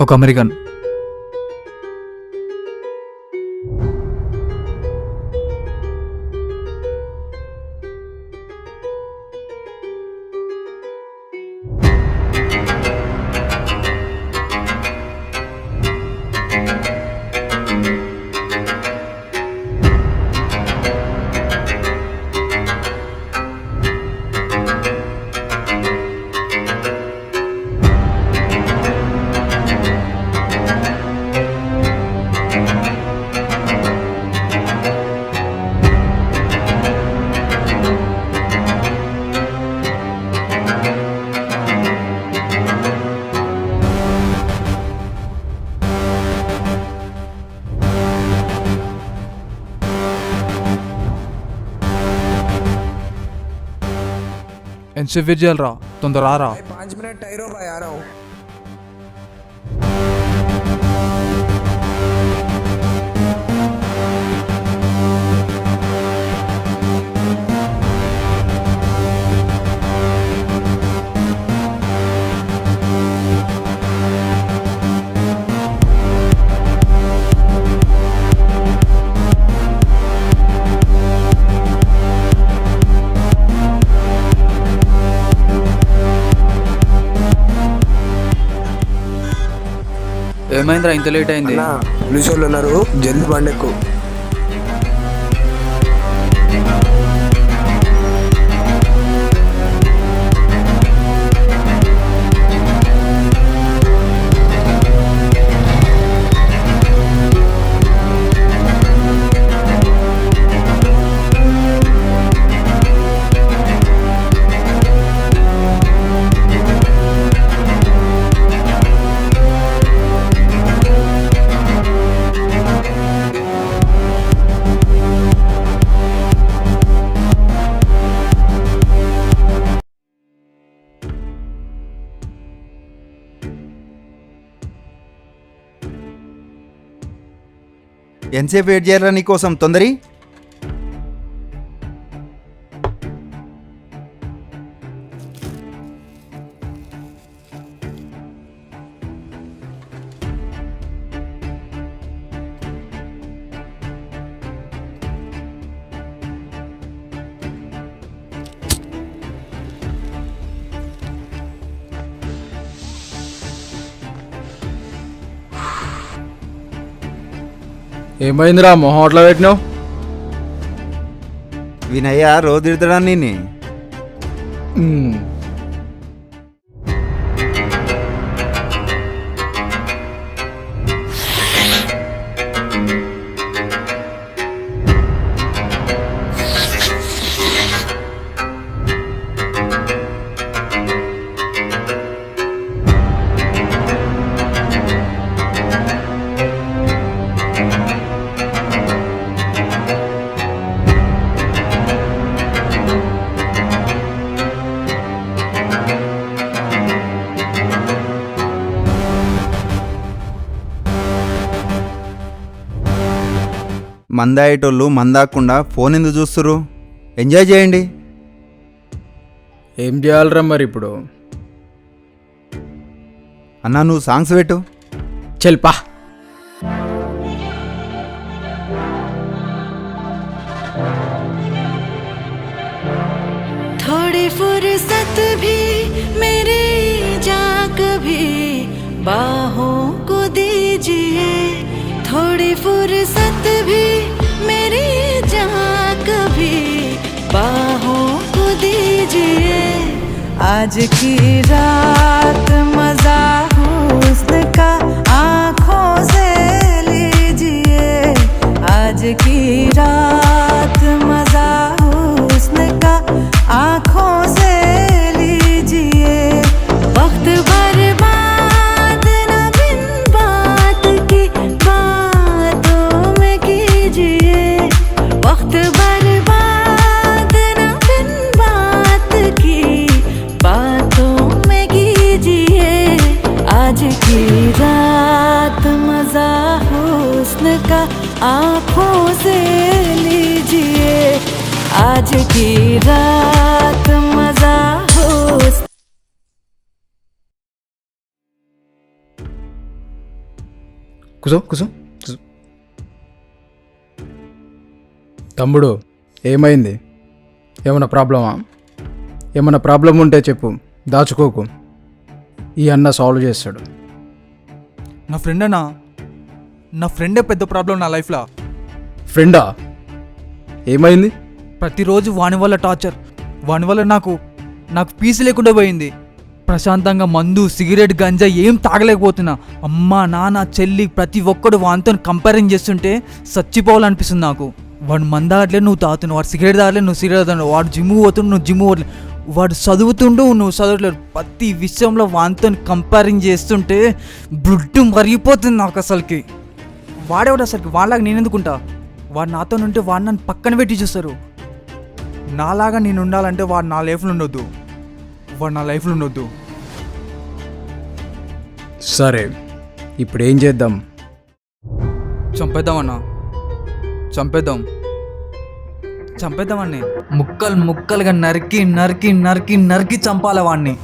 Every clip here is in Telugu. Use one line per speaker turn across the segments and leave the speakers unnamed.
ఒక అమెరికన్. ఎంతసేపు వెయిట్ చేయాలరా? తొందర రారా.
5 मिनट ठहरो भाई, आ रहा हूँ.
ఏమైందిరా ఇంత లేట్ అయింది?
పోలీసు వాళ్ళు ఉన్నారు, జల్దీ బండెక్కు.
ఎంతసేపు వెయిట్ చేయాలరా నీకోసం? తొందరి.
ఏమైందిరా మొహం అట్లా పెట్టినావు?
వినయ్య రోజు తిడతాడా నిన్ను? మందాయేటోళ్ళు మందాకుండా ఫోన్ ఎందుకు చూస్తురు? ఎంజాయ్ చేయండి.
ఏం చేయాలరా మరి ఇప్పుడు?
అన్నా నువ్వు సాంగ్స్ పెట్టు.
చెల్పా.
थोड़ी फुर्सत भी मेरी जा कभी बाहों को दीजिए, थोड़ी फुर्सत भी मेरी जा कभी बाहों को दीजिए. आज की रात मजा हुस्न का आँखों से लीजिए, आज की रात मजा हुस्न का आँखों से लीजिए. वक्त बर्बाद न बिन बात की बातों में कीजिए, वक्त बर्बाद न बिन बात की बातों में कीजिए. आज की रात मजा हुस्न का आँखों से लीजिए, आज की रात मजा हुस्न.
కూసో కూసో కూసో. తమ్ముడు ఏమైంది? ఏమన్నా ప్రాబ్లమా? ఏమన్నా ప్రాబ్లం ఉంటే చెప్పు, దాచుకోకు. ఈ అన్న సాల్వ్ చేస్తాడు.
నా ఫ్రెండ్ అన్నా, నా ఫ్రెండే పెద్ద ప్రాబ్లం నా లైఫ్లో.
ఫ్రెండా? ఏమైంది?
ప్రతిరోజు వాని వల్ల టార్చర్, వాని వల్ల నాకు పీస్ లేకుండా పోయింది. ప్రశాంతంగా మందు, సిగరెట్, గంజా ఏం తాగలేకపోతున్నా. అమ్మ, నాన్న, చెల్లి ప్రతి ఒక్కడు వానితో కంపేరింగ్ చేస్తుంటే చచ్చిపోవాలనిపిస్తుంది నాకు. వాడు మంద తాగట్లేదు, నువ్వు తాగుతున్నావు. వాడు సిగరెట్ తాగలేదు, నువ్వు సిగరెట్ తాగుతున్నావు. వాడు జిమ్ పోతుండు, నువ్వు జిమ్ పోవట్లేదు. వాడు చదువుతుండు, నువ్వు చదవట్లేదు. ప్రతి విషయంలో వానితో కంపేరింగ్ చేస్తుంటే బ్లడ్ మరిగిపోతుంది నాకు అసలుకి. వాడేవాడు అసలుకి? వాళ్ళలాగా నేను ఎందుకుంటా? వాడు నాతో ఉంటే వాడు నన్ను పక్కన పెట్టి చూస్తారు. నాలాగా నేను ఉండాలంటే వాడు నా లైఫ్లో ఉండొద్దు, వాడు నా లైఫ్లో ఉండొద్దు.
సరే, ఇప్పుడు ఏం చేద్దాం?
చంపేద్దామన్నా, చంపేద్దామని ముక్కలు ముక్కలుగా నరికి నరికి నరికి నరికి చంపాల వాడిని.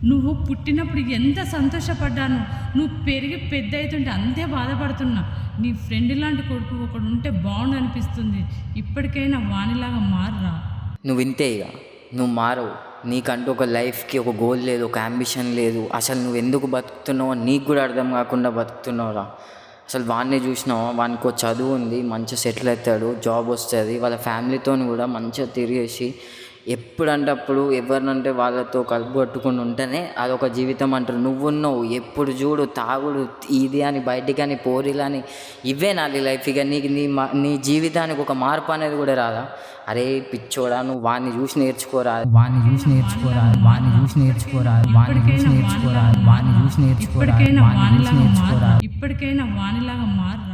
నువ్వు పుట్టినప్పుడు ఎంత సంతోషపడ్డాను, నువ్వు పెరిగి పెద్ద అవుతుంటే అంతే బాధపడుతున్నా. నీ ఫ్రెండ్ లాంటి కొడుకు ఒకడు ఉంటే బాగుండు అనిపిస్తుంది. ఇప్పటికైనా వానిలాగా మారురా.
నువ్వు ఇంతే ఇక, నువ్వు మారవు. నీకంటూ ఒక లైఫ్కి ఒక గోల్ లేదు, ఒక అంబిషన్ లేదు. అసలు నువ్వు ఎందుకు బతుకుతున్నావో నీకు కూడా అర్థం కాకుండా బతుకుతున్నావురా. అసలు వాడిని చూసినావా, వానికి చదువు ఉంది, మంచిగా సెటిల్ అవుతాడు, జాబ్ వస్తుంది, వాళ్ళ ఫ్యామిలీతో కూడా మంచిగా తిరిగేసి ఎప్పుడంటే అప్పుడు ఎవరినంటే వాళ్ళతో కలుపు కట్టుకుని ఉంటేనే అదొక జీవితం అంటారు. నువ్వున్నావు ఎప్పుడు చూడు తాగుడు ఇది అని బయటికి అని పోరీలని ఇవే నా లైఫ్. ఇక నీకు నీ జీవితానికి ఒక మార్పు అనేది కూడా రాదా? అరే పిచ్చోడా, నువ్వు వాడిని చూసి నేర్చుకోరా, వాడిని చూసి నేర్చుకోరా, వాడిని చూసి నేర్చుకోరా, వాడిని చూసి నేర్చుకోరా, వాడిని చూసి నేర్చుకోరా, వాడిని చూసి నేర్చుకోరా.
ఇప్పటికైనా వానిలాగా మారరా.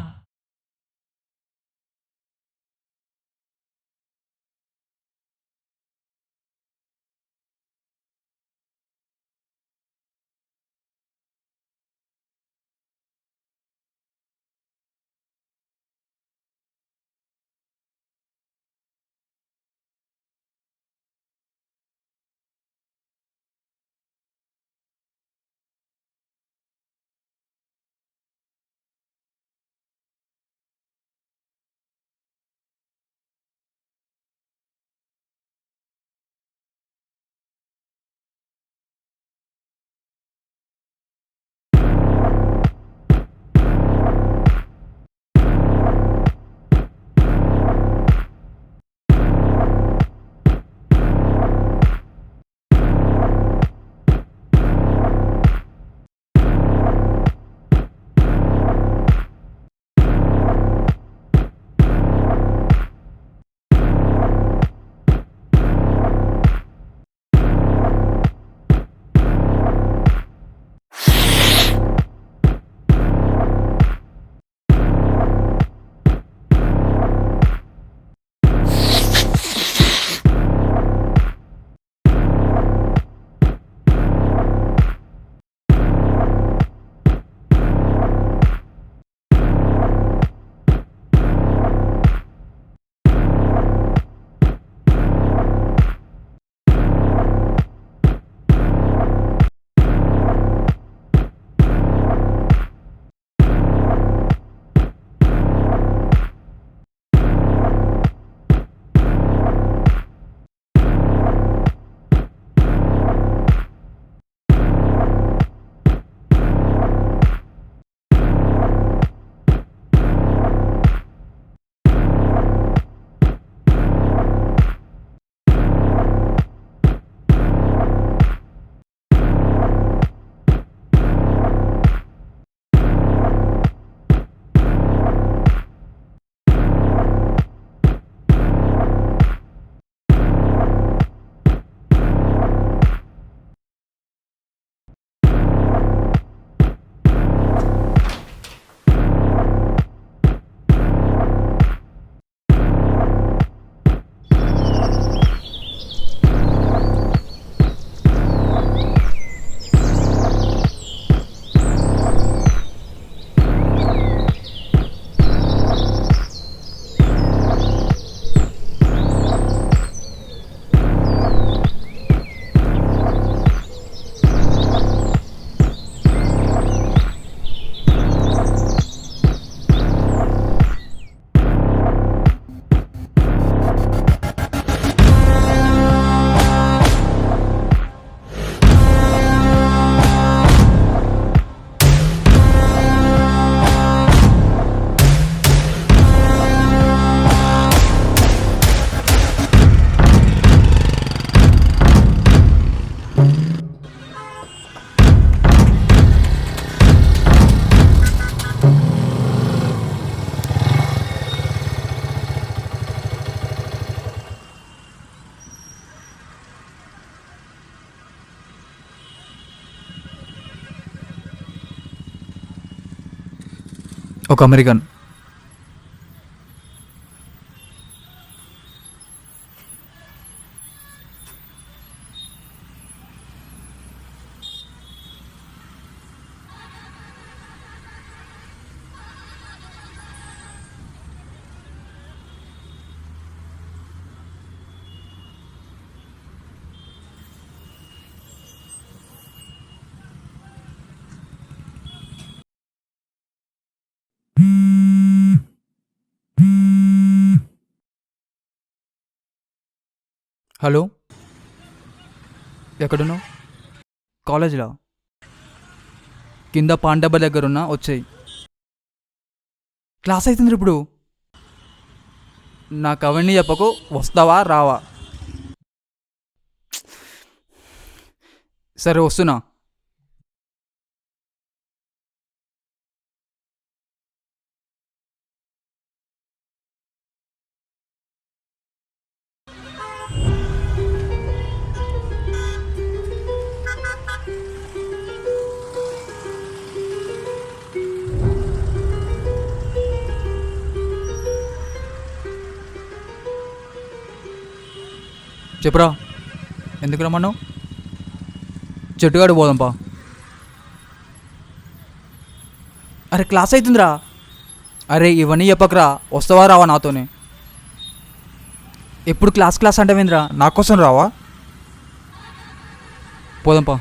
ఒక అమెరికన్. హలో, ఎక్కడున్నావు? కాలేజీలో కింద పాండబ్బ దగ్గర ఉన్నా, వచ్చేయి. క్లాస్ అవుతుంది ఇప్పుడు. నాకు అవన్నీ చెప్పకు, వస్తావా రావా? సరే వస్తున్నా. చెప్పురా, ఎందుకు రమ్మన్నావు? చెట్టుగాడు పోదాంపా. అరే క్లాస్ అవుతుందిరా. అరే ఇవన్నీ చెప్పకరా, వస్తావా రావా నాతోనే? ఎప్పుడు క్లాస్ క్లాస్ అంటావేంద్రా, నా కోసం రావా? పోదాంపా.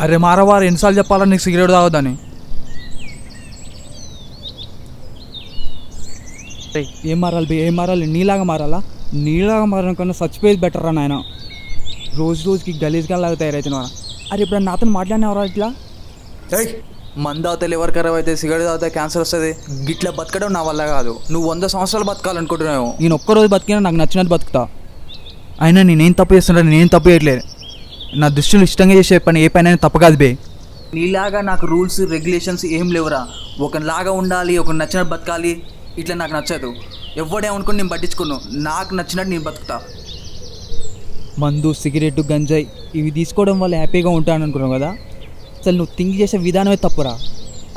అరే మారవారు, ఎన్నిసార్లు చెప్పాలా నీకు సిగరెట్ తాగొద్దని? ఏం మారాలి బే, ఏం మారాలి? నీలాగా మారాలా? నీలాగా మారడం కన్నా చచ్చిపోయేది బెటర్ రా నాయన. రోజు రోజుకి గలీజ్గా లాగా తయారవుతున్నారా? అరే ఇప్పుడు నాతో మాట్లాడినవరా ఇట్లా? మందు తాగుతాయి ఎవరు ఖరాబ్ అయితే, సిగరెట్ తాగితే క్యాన్సర్ వస్తుంది. గిట్లా బతకడం నా వల్ల కాదు. నువ్వు 100 సంవత్సరాలు బతకాలనుకుంటున్నావు. నేను ఒక్కరోజు బతికినా నాకు నచ్చినట్టు బతుకుతా. అయినా నేనేం తప్పు చేస్తున్నా? నేనేం తప్పు చేయట్లేదు. నా దృష్టిలో ఇష్టంగా చేసే పని ఏ పని అయినా తప్పు కాదు బే. నీలాగా నాకు రూల్స్ రెగ్యులేషన్స్ ఏం లేవురా. ఒకలాగా ఉండాలి, ఒక నచ్చినట్టు బతకాలి, ఇట్లా నాకు నచ్చదు. ఎవడేమనుకుని నేను పట్టించుకున్నాను. నాకు నచ్చినట్టు నేను బతుకుతా. మందు, సిగరెట్, గంజాయి ఇవి తీసుకోవడం వల్ల హ్యాపీగా ఉంటాను అనుకున్నావు కదా? అసలు నువ్వు థింక్ చేసే విధానమే తప్పురా.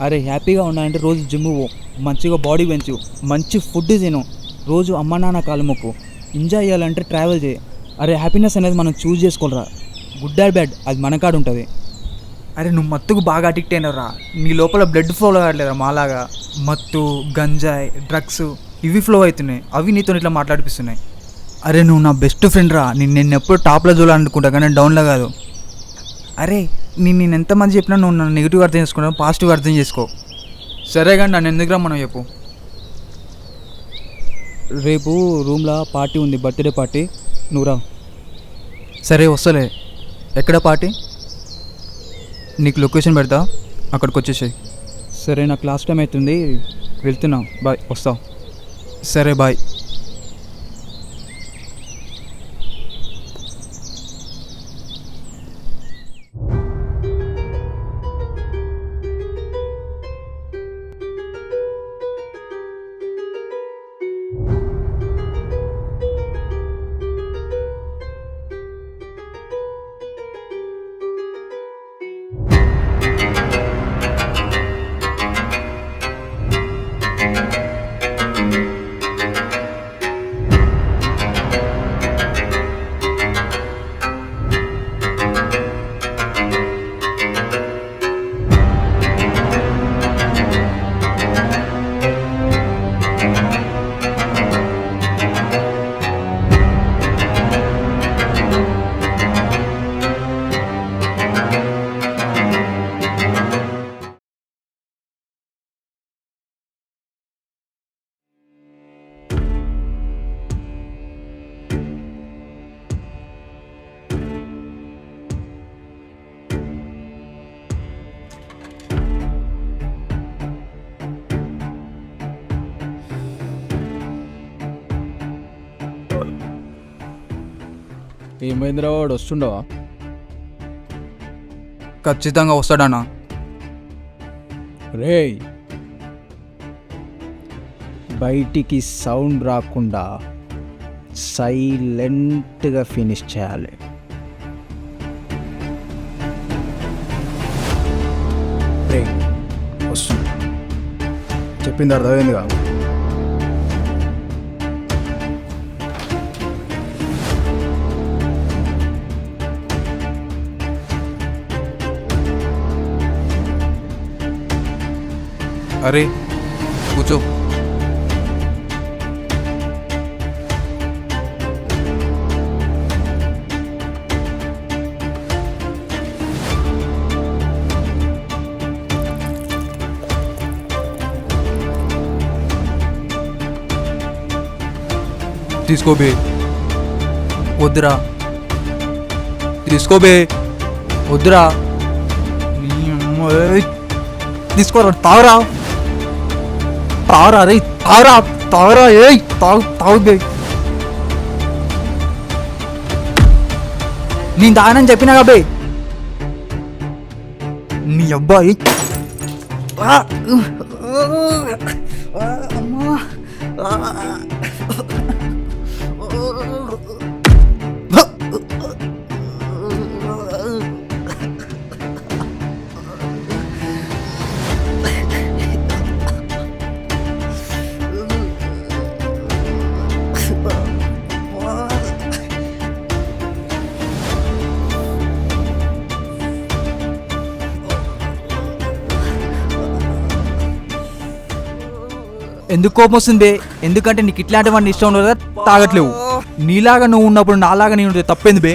అరే హ్యాపీగా ఉన్నానంటే రోజు జిమ్ పో, మంచిగా బాడీ పెంచు, మంచి ఫుడ్ తిను, రోజు అమ్మ నాన్న కాలు మొక్కు, ఎంజాయ్ చేయాలంటే ట్రావెల్ చేయి. అరే హ్యాపీనెస్ అనేది మనం చూస్ చేసుకోవాలరా. గుడ్ ఆర్ బ్యాడ్ అది మన కాడ ఉంటుంది. అరే నువ్వు మత్తుకు బాగా అడిక్ట్ అయినరా. నీ లోపల బ్లడ్ ఫ్లో కావట్లేదా మాలాగా? మత్తు, గంజాయి, డ్రగ్స్ ఇవి ఫ్లో అవుతున్నాయి. అవి నీతో ఇట్లా మాట్లాడిపిస్తున్నాయి. అరే నువ్వు నా బెస్ట్ ఫ్రెండ్ రా. నేను ఎప్పుడు టాప్లో చూడాలనుకుంటా కానీ డౌన్లో కాదు. అరే నేను ఎంతమంది చెప్పినా నువ్వు నన్ను నెగిటివ్ అర్థం చేసుకున్నావు, పాజిటివ్ అర్థం చేసుకో. సరే కానీ నన్ను ఎందుకు రమ్మన్నావు చెప్పు. రేపు రూమ్లో పార్టీ ఉంది, బర్త్డే పార్టీ, నువ్వు రా. సరే వస్తలే. ఎక్కడ పార్టీ? నీకు లొకేషన్ పెడతా, అక్కడికి వచ్చేసాయి. సరే నా క్లాస్ టైం అవుతుంది, వెళ్తున్నా. బాయ్, వస్తా. సరే బాయ్.
ఏమైందిరా, వాడు వస్తుండవా?
ఖచ్చితంగా వస్తాడన్నా.
రేయ్ బయటికి సౌండ్ రాకుండా సైలెంట్గా ఫినిష్ చేయాలి. రేయ్ వస్తుంది, చెప్పింది అర్థమైందిగా?
అరే కూర్చో. తీసుకోబే.
వద్దురా
తీసుకోబే.
వద్దురా నీ అమ్మ, ఏయ్. తీసుకోరా తాగరా తాగరా రే తాగరా తాగరా ఏయ్ తాగు బే. నేను తాగనని చెప్పినా బే. నీ అబ్బాయి ఎందుకు కోపం వస్తుంది? ఎందుకంటే నీకు ఇట్లాంటి వాడిని ఇష్టం ఉండదు కదా, తాగట్లేవు. నీలాగా నువ్వు ఉన్నప్పుడు నాలాగా నేను ఉంటే తప్పేంది బే?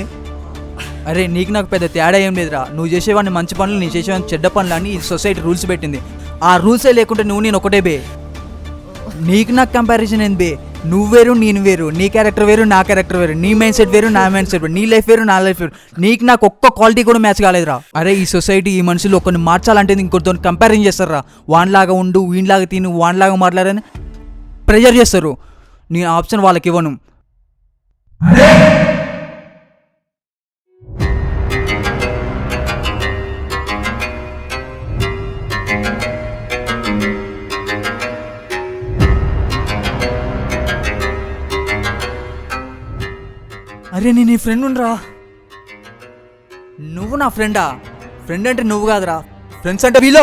అరే నీకు నాకు పెద్ద తేడా ఏం లేదురా. నువ్వు చేసేవాడిని మంచి పనులు, నేను చేసేవాడిని చెడ్డ పనులు అని ఈ సొసైటీ రూల్స్ పెట్టింది. ఆ రూల్సే లేకుంటే నువ్వు నేను ఒకటే బే. నీకు నాకు కంపారిజన్ ఏంది బే? నువ్వు వేరు నేను వేరు, నీ క్యారెక్టర్ వేరు నా క్యారెక్టర్ వేరు, నీ మైండ్ సెట్ వేరు నా మైండ్ సెట్ వేరు, నీ లైఫ్ వేరు నా లైఫ్ వేరు. నీకు నాకు ఒక్క క్వాలిటీ కూడా మ్యాచ్ కాలేదురా. అరే ఈ సొసైటీ ఈ మనుషులు ఒకరిని మార్చాలంటే ఇంకొకరితో కంపారిజన్ చేస్తారా? వాన్లాగా ఉండు, వీన్లాగా తిను, వాన్లాగా మాట్లాడని ప్రెజర్ చేస్తారు. నీ ఆప్షన్ వాళ్ళకి ఇవ్వను. అరే నేను నీ ఫ్రెండ్ ఉండరా? నువ్వు నా ఫ్రెండా? ఫ్రెండ్ అంటే నువ్వు కాదురా, ఫ్రెండ్స్ అంటే వీలో.